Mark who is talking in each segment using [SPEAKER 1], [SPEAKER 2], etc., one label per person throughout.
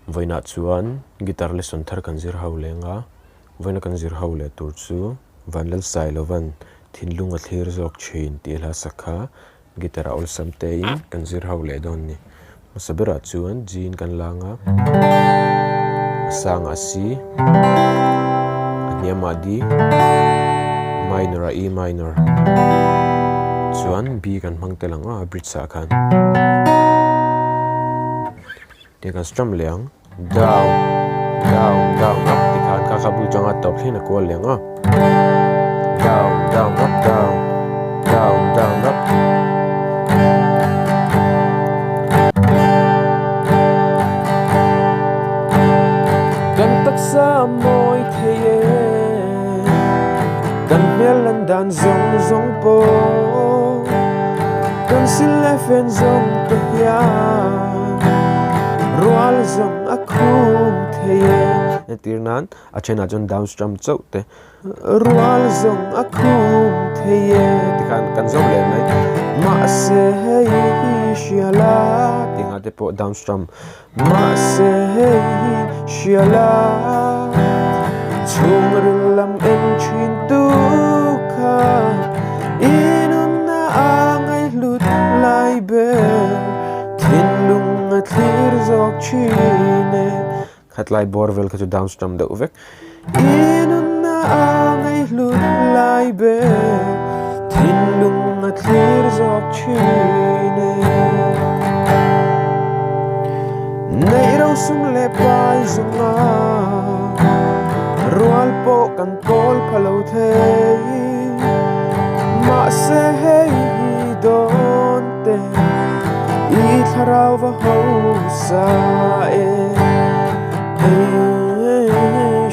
[SPEAKER 1] voina chuan guitar lesson thar kan zir ho lenga voina kan zir ho le tur chu Vanlalsailova Thinlung a thlir zawk thin ti hla sakha guitar ol samte in kan zir ho le don ni masabera chuan jin kan langa sang asi aniama di minor a E minor chuan B kan hmangte langa bridge sa khan ti kan strum liang down down down up ti khan ka khabu changa top thlina ko lenga down down up down down down up kan taksa moi theye kan melan dan zong zong po kan silefen zong te ya rual zong akum theye tirnan achena jon down strum chote rual zong akum theye kan zong le mai ma se hei shiala tinga te po down strum ma se hei shiala chung lam en chin tu kha inun na angai lut lai be Thinlung a thlir zawk chine khatlai borvel kha chu down strum de uvek inun na angai lut lai be Thinlung a thlir zawk chine nei ro sum le pai zunga rual po kan pol phalo thei ma se hei don te I tharau va ho sa e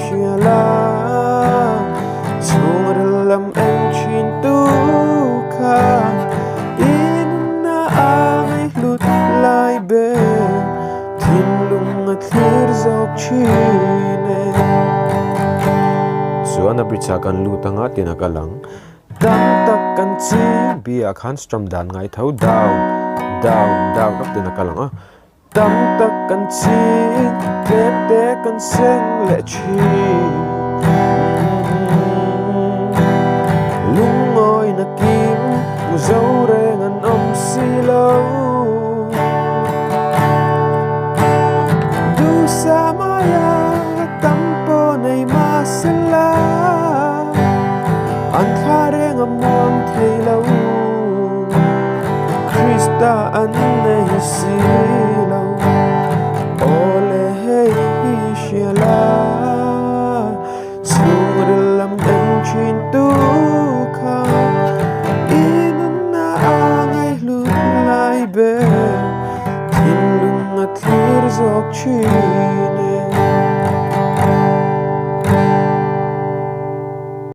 [SPEAKER 1] shiala chung lam en chin tu kha in na ai lut lai be Thinlung a thlir zawk chine suana bridge kan lutanga tina kalang tam tak kan chi bia khan strum dan ngai thau down down down up tina kalang tam tak kan chi tlep te kan seng le chi lungoi na kim u zo reng an om si lo du sa maya tampo nei ma sela an thareng among thei lo Krista an nei si lo ole hei shiala chung lam en chin tu kha inun na angai lut lai be Thinlung a thlir zawk chine